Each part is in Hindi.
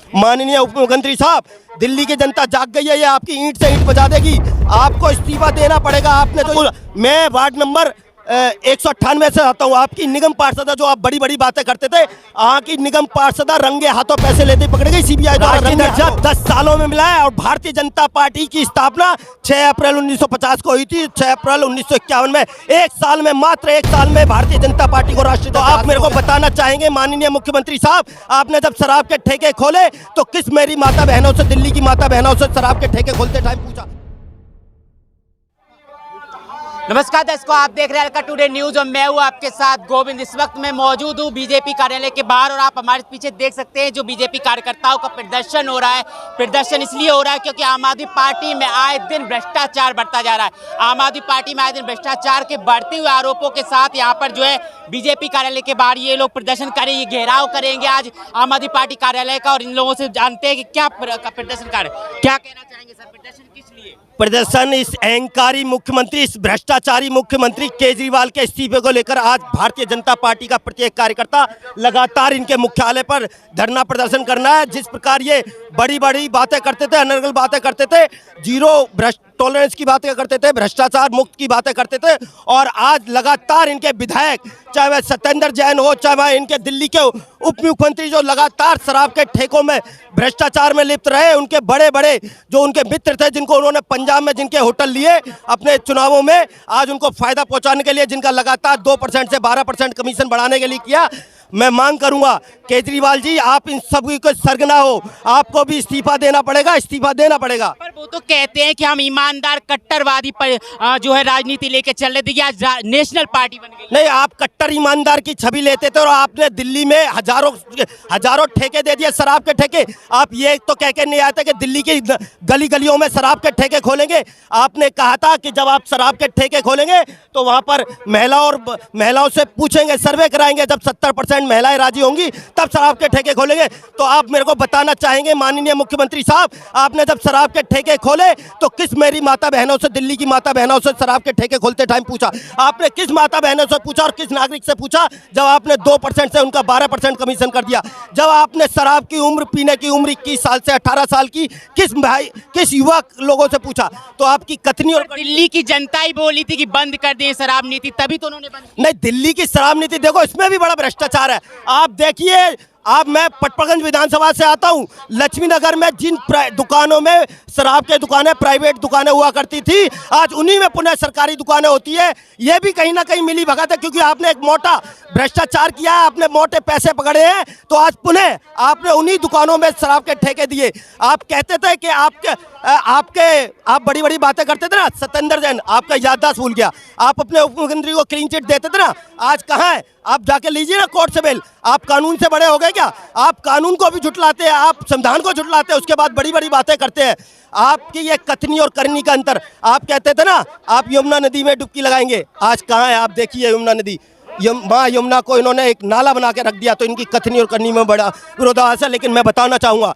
माननीय उप मुख्यमंत्री साहब, दिल्ली की जनता जाग गई है, ये आपकी ईंट से ईंट बजा देगी। आपको इस्तीफा देना पड़ेगा। आपने तो, मैं वार्ड नंबर 198 से आता हूँ। आपकी निगम पार्षदा, जो आप बड़ी बड़ी बातें करते थे, आपकी निगम पार्षदा रंगे हाथों पैसे लेते पकड़ गई सीबीआई द्वारा। दर्जा 10 सालों में मिला है और भारतीय जनता पार्टी की स्थापना 6 अप्रैल 1950 को हुई थी। 6 अप्रैल 1951 में, एक साल में, मात्र एक साल में भारतीय जनता पार्टी को राष्ट्रीय। तो आप मेरे को बताना चाहेंगे माननीय मुख्यमंत्री साहब, आपने जब शराब के ठेके खोले तो किस मेरी माता बहनों से, दिल्ली की माता बहनों से शराब के ठेके खोलते टाइम पूछा? नमस्कार दर्शकों, आप देख रहे हैं अलका टुडे न्यूज और मैं हूं आपके साथ गोविंद। इस वक्त मैं मौजूद हूं बीजेपी कार्यालय के बाहर और आप हमारे पीछे देख सकते हैं जो बीजेपी कार्यकर्ताओं का प्रदर्शन हो रहा है। प्रदर्शन इसलिए हो रहा है क्योंकि आम आदमी पार्टी में आए दिन भ्रष्टाचार बढ़ता जा रहा है। आम आदमी पार्टी में आए दिन भ्रष्टाचार के बढ़ते हुए आरोपों के साथ यहाँ पर जो है बीजेपी कार्यालय के बाहर ये लोग प्रदर्शन करेंगे, घेराव करेंगे आज आम आदमी पार्टी कार्यालय का। और इन लोगों से जानते हैं कि क्या प्रदर्शन कर, क्या कहना चाहेंगे सर, प्रदर्शन किस लिए? प्रदर्शन इस अहंकारी मुख्यमंत्री, इस भ्रष्टाचारी मुख्यमंत्री केजरीवाल के इस्तीफे को लेकर आज भारतीय जनता पार्टी का प्रत्येक कार्यकर्ता लगातार इनके मुख्यालय पर धरना प्रदर्शन करना है। जिस प्रकार ये बड़ी बड़ी बातें करते थे, अनर्गल बातें करते थे, जीरो टॉलरेंस की बातें करते थे, भ्रष्टाचार मुक्त की बातें करते थे, और आज लगातार इनके विधायक, चाहे वह सत्येंद्र जैन हो, चाहे वह इनके दिल्ली के उप मुख्यमंत्री, जो लगातार शराब के ठेकों में, भ्रष्टाचार में लिप्त रहे, उनके बड़े बड़े जो उनके मित्र थे, जिनको उन्होंने पंजाब में जिनके होटल लिए अपने चुनावों में, आज उनको फायदा पहुंचाने के लिए, जिनका लगातार 2% से 12% कमीशन बढ़ाने के लिए किया। मैं मांग करूंगा केजरीवाल जी, आप इन सभी को सरगना हो, आपको भी इस्तीफा देना पड़ेगा, इस्तीफा देना पड़ेगा। पर वो तो कहते हैं कि हम ईमानदार कट्टरवादी पर जो है राजनीति लेके चल रहे थे कि आज नेशनल पार्टी बन गई। नहीं, आप कट्टर ईमानदार की छवि लेते थे और आपने दिल्ली में हजारों ठेके दे दिए, शराब के ठेके। आप ये तो कह के नहीं आते कि दिल्ली की गली गलियों में शराब के ठेके खोलेंगे। आपने कहा था कि जब आप शराब के ठेके खोलेंगे तो वहां पर महिलाओं से पूछेंगे, सर्वे कराएंगे, जब 70% महिलाएं राजी होंगी तब शराब के ठेके खोलेंगे। तो आप मेरे को बताना चाहेंगे माननीय मुख्यमंत्री साहब, आपने जब शराब के ठेके खोले तो किस मेरी माता बहनों से, दिल्ली की माता बहनों से शराब के ठेके खोलते टाइम पूछा? आपने किस माता बहनों से पूछा और किस नागरिक से पूछा जब आपने 2% से उनका 12% कमीशन कर दिया? जब आपने शराब की उम्र, पीने की उम्र 21 साल से 18 साल की किस युवा लोगों से पूछा? तो आपकी कथनी। और दिल्ली की जनता ही बोली थी कि बंद कर दें शराब नीति, तभी तो उन्होंने बंद। नहीं, दिल्ली की शराब नीति देखो, इसमें भी बड़ा भ्रष्टाचार है। आप देखिए, अब मैं पटपगंज विधानसभा से आता हूं। लक्ष्मी नगर में जिन दुकानों में शराब के दुकानें, प्राइवेट दुकानें हुआ करती थी, आज उन्हीं में पुनः सरकारी दुकानें होती है। ये भी कहीं ना कहीं मिली भगत है, क्योंकि आपने एक मोटा भ्रष्टाचार किया है, आपने मोटे पैसे पकड़े हैं, तो आज पुनः आपने उन्हीं दुकानों में शराब के ठेके दिए। आप कहते थे कि आप बड़ी बड़ी बातें करते थे ना, सत्येंद्र जैन, आपका याददाश्त भूल गया। आप अपने उप मुख्यमंत्री को क्लीन चिट देते थे ना, आज कहाँ है? आप जाके लीजिए ना कोर्ट से बेल। आप कानून से बड़े हो गए क्या? आप कानून को भी झुटलाते हैं, आप संविधान को झुटलाते हैं, उसके बाद बड़ी बड़ी बातें करते हैं। आपकी ये कथनी और करनी का अंतर। आप कहते थे ना आप यमुना नदी में डुबकी लगाएंगे, आज कहाँ है? आप देखिए यमुना नदी, माँ यमुना को इन्होंने एक नाला बना के रख दिया। तो इनकी कथनी और करनी में बड़ा विरोधाभास है। लेकिन मैं बताना चाहूँगा,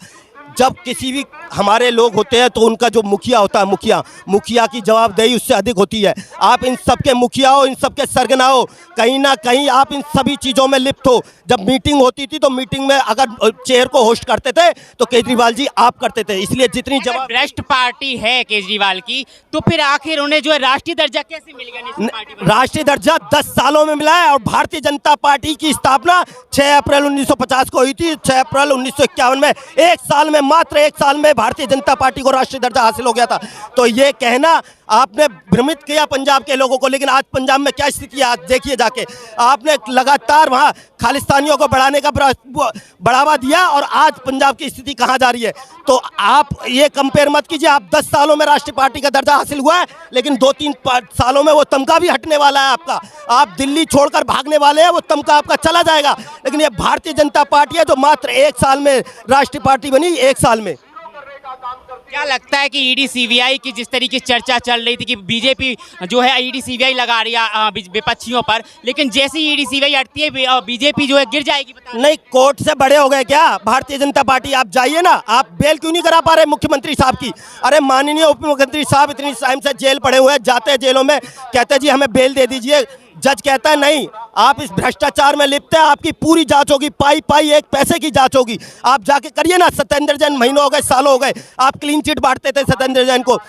जब किसी भी हमारे लोग होते हैं तो उनका जो मुखिया होता है, मुखिया की जवाबदेही उससे अधिक होती है। आप इन सबके मुखिया हो, इन सबके सरगना हो, कहीं ना कहीं आप इन सभी चीज़ों में लिप्त हो। जब मीटिंग होती थी तो मीटिंग में अगर चेयर को होस्ट करते थे तो केजरीवाल जी आप करते थे। इसलिए जितनी जवाब भ्रष्ट पार्टी है केजरीवाल की, तो फिर आखिर उन्हें जो है राष्ट्रीय दर्जा कैसे मिल गया? राष्ट्रीय दर्जा 10 सालों में मिला है और भारतीय जनता पार्टी की स्थापना 6 अप्रैल 1950 को हुई थी। 6 अप्रैल 1951 में, एक साल में, मात्र एक साल में भारतीय जनता पार्टी को राष्ट्रीय दर्जा हासिल हो गया था। तो ये कहना आपने भ्रमित किया पंजाब के लोगों को, लेकिन आज पंजाब में क्या स्थिति है? आज देखिए जाके, आपने लगातार वहाँ खालिस्तानियों को बढ़ाने का बढ़ावा दिया और आज पंजाब की स्थिति कहाँ जा रही है? तो आप ये कंपेयर मत कीजिए। आप 10 सालों में राष्ट्रीय पार्टी का दर्जा हासिल हुआ है, लेकिन 2-3 सालों में वो तमगा भी हटने वाला है आपका। आप दिल्ली छोड़कर भागने वाले हैं, वो तमगा आपका चला जाएगा। लेकिन ये भारतीय जनता पार्टी है जो मात्र एक साल में राष्ट्रीय पार्टी बनी, एक साल में। क्या लगता है कि ईडी सीबीआई की जिस तरीके से चर्चा चल रही थी कि बीजेपी जो है ईडी सीबीआई लगा रही है विपक्षियों पर, लेकिन जैसे ही ईडी सीबीआई हटती है बीजेपी जो है गिर जाएगी? नहीं, कोर्ट से बड़े हो गए क्या भारतीय जनता पार्टी? आप जाइए ना, आप बेल क्यों नहीं करा पा रहे मुख्यमंत्री साहब की? अरे माननीय उप मुख्यमंत्री साहब इतनी टाइम से जेल पड़े हुए हैं, जाते हैं जेलों में, कहते हैं जी हमें बेल दे दीजिए, जज कहता है नहीं, आप इस भ्रष्टाचार में लिप्त हैं, आपकी पूरी जांच होगी, पाई पाई एक पैसे की जांच होगी। आप जाके करिए ना। सत्येंद्र जैन महीनों हो गए, सालों हो गए, आप क्लीन चिट बांटते थे सत्येंद्र जैन को।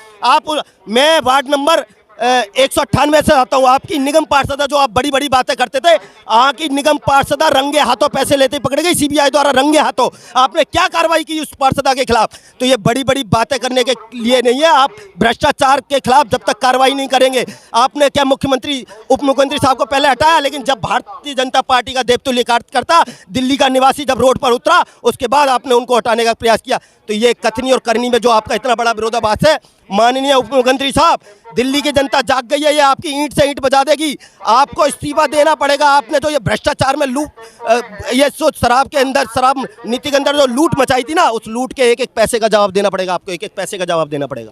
मैं वार्ड नंबर 198 से आता हूँ। आपकी निगम पार्षदा, जो आप बड़ी बड़ी बातें करते थे, आपकी निगम पार्षदा रंगे हाथों पैसे लेते पकड़ गई सीबीआई द्वारा, रंगे हाथों। आपने क्या कार्रवाई की उस पार्षदा के खिलाफ? तो ये बड़ी बड़ी बातें करने के लिए नहीं है। आप भ्रष्टाचार के खिलाफ जब तक कार्रवाई नहीं करेंगे, आपने क्या मुख्यमंत्री उप मुख्यमंत्री साहब को पहले हटाया, लेकिन जब भारतीय जनता पार्टी का देवतुल्य कार्यकर्ता दिल्ली का निवासी जब रोड पर उतरा, उसके बाद आपने उनको हटाने का प्रयास किया। तो ये कथनी और करनी में जो आपका इतना बड़ा विरोधाभास है, माननीय उप मुख्यमंत्री साहब, दिल्ली की जनता जाग गई है, ये आपकी ईंट से ईंट बजा देगी। आपको इस्तीफा देना पड़ेगा। आपने तो ये भ्रष्टाचार में ये सोच शराब के अंदर, शराब नीति के अंदर जो लूट मचाई थी ना, उस लूट के एक एक पैसे का जवाब देना पड़ेगा आपको, एक एक पैसे का जवाब देना पड़ेगा।